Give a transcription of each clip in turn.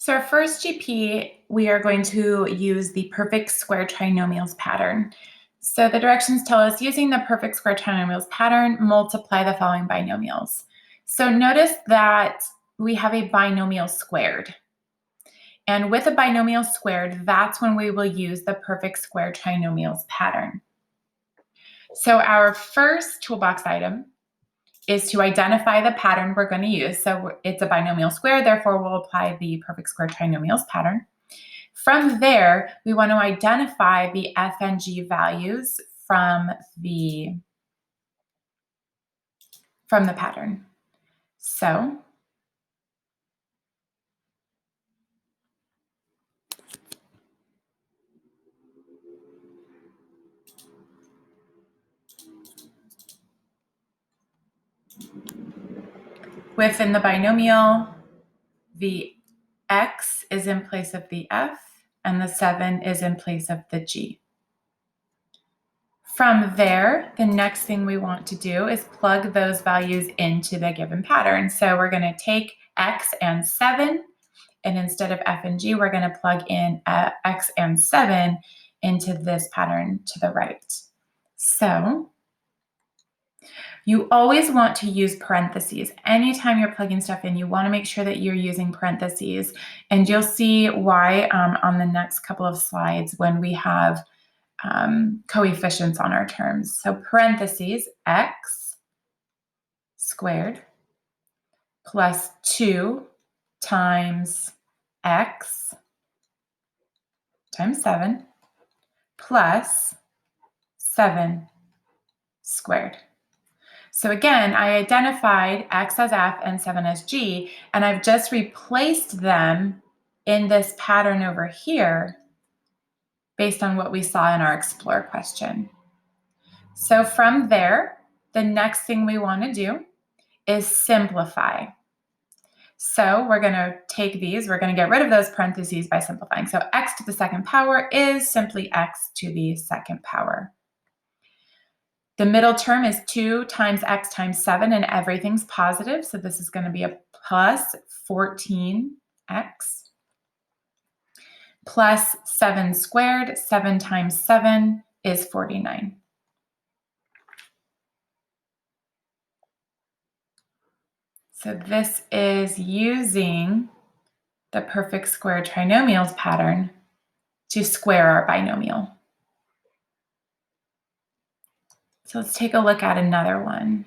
So our first GP, we are going to use the perfect square trinomials pattern. So the directions tell us using the perfect square trinomials pattern, multiply the following binomials. So notice that we have a binomial squared. And with a binomial squared, that's when we will use the perfect square trinomials pattern. So our first toolbox item is to identify the pattern we're going to use. So it's a binomial square, therefore we'll apply the perfect square trinomials pattern. From there, we want to identify the f and g values from the pattern. So within the binomial, the x is in place of the f, and the 7 is in place of the g. From there, the next thing we want to do is plug those values into the given pattern. So we're going to take x and 7, and instead of f and g, we're going to plug in x and 7 into this pattern to the right. So you always want to use parentheses. Anytime you're plugging stuff in, you want to make sure that you're using parentheses. And you'll see why on the next couple of slides when we have coefficients on our terms. So parentheses, x squared plus 2 times x times 7 plus 7 squared. So again, I identified x as f and 7 as g, and I've just replaced them in this pattern over here based on what we saw in our Explore question. So from there, the next thing we want to do is simplify. So we're going to take these, we're going to get rid of those parentheses by simplifying. So x to the second power is simply x to the second power. The middle term is 2 times x times 7, and everything's positive. So this is going to be a plus 14x plus 7 squared. 7 times 7 is 49. So this is using the perfect square trinomials pattern to square our binomial. So let's take a look at another one.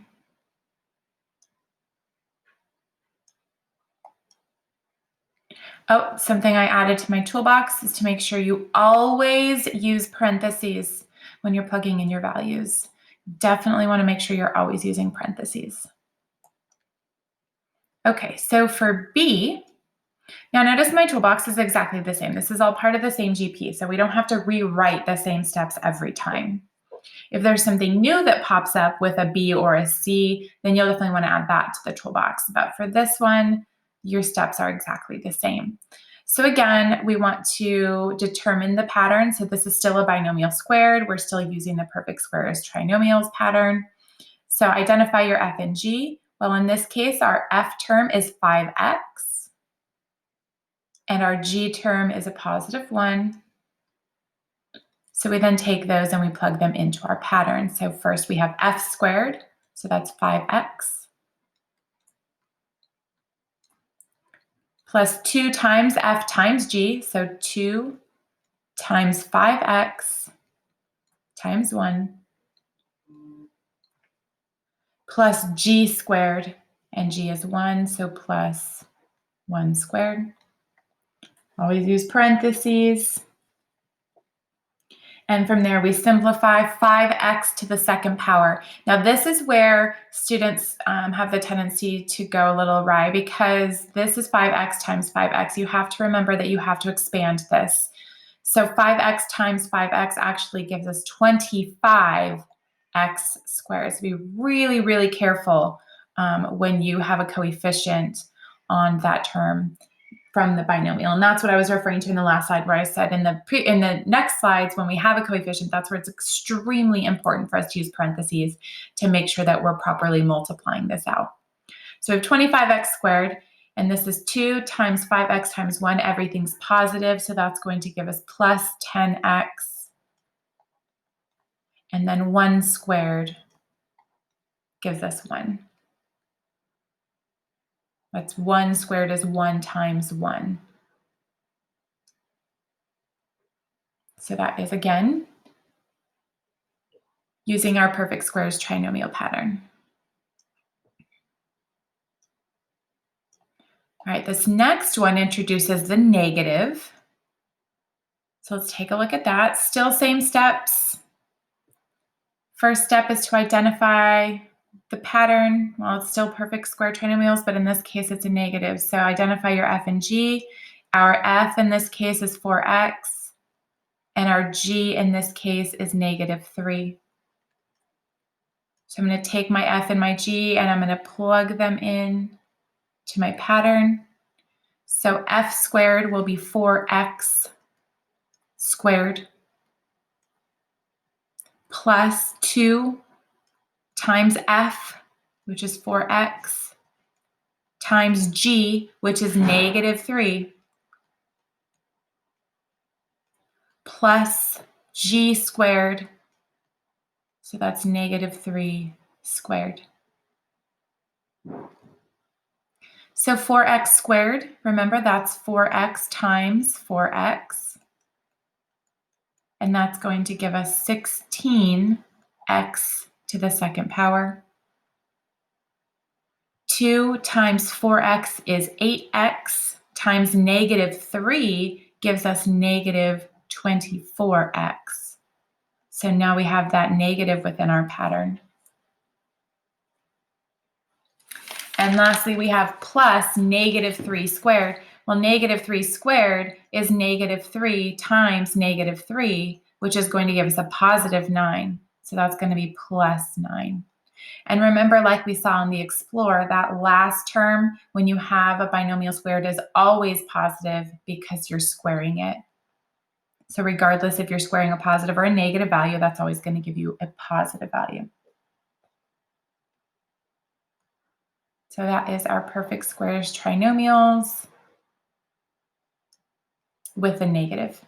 Oh, something I added to my toolbox is to make sure you always use parentheses when you're plugging in your values. Definitely want to make sure you're always using parentheses. Okay, so for B, now notice my toolbox is exactly the same. This is all part of the same GP, so we don't have to rewrite the same steps every time. If there's something new that pops up with a B or a C, then you'll definitely want to add that to the toolbox. But for this one, your steps are exactly the same. So again, we want to determine the pattern. So this is still a binomial squared. We're still using the perfect squares trinomials pattern. So identify your f and g. Well, in this case, our f term is 5x, and our g term is a positive 1. So we then take those and we plug them into our pattern. So first we have f squared, so that's 5x, plus 2 times f times g, so 2 times 5x times 1, plus g squared, and g is 1, so plus 1 squared. Always use parentheses. And from there, we simplify 5x to the second power. Now, this is where students have the tendency to go a little awry because this is 5x times 5x. You have to remember that you have to expand this. So 5x times 5x actually gives us 25x squared. So be really, really careful when you have a coefficient on that term from the binomial. And that's what I was referring to in the last slide where I said in the next slides, when we have a coefficient, that's where it's extremely important for us to use parentheses to make sure that we're properly multiplying this out. So we have 25x squared, And this is 2 times 5x times 1. Everything's positive, so that's going to give us plus 10x. And then 1 squared gives us 1. That's 1 squared is 1 times 1. So that is, again, using our perfect squares trinomial pattern. All right, this next one introduces the negative. So let's take a look at that. Still same steps. First step is to identify the pattern. Well, it's still perfect square trinomials, but in this case, it's a negative. So identify your f and g. Our f in this case is 4x, and our g in this case is -3. So I'm going to take my f and my g, and I'm going to plug them in to my pattern. So f squared will be 4x squared plus 2 times f, which is 4x, times g, which is -3, plus g squared, so that's -3 squared. So 4x squared, remember that's 4x times 4x, and that's going to give us 16x to the second power. 2 times 4x is 8x, times -3 gives us -24x. So now we have that negative within our pattern. And lastly, we have plus -3 squared. Well, -3 squared is -3 times -3, which is going to give us a +9. So that's going to be +9. And remember, like we saw in the Explorer, that last term, when you have a binomial squared, is always positive because you're squaring it. So regardless if you're squaring a positive or a negative value, that's always going to give you a positive value. So that is our perfect squares trinomials with a negative.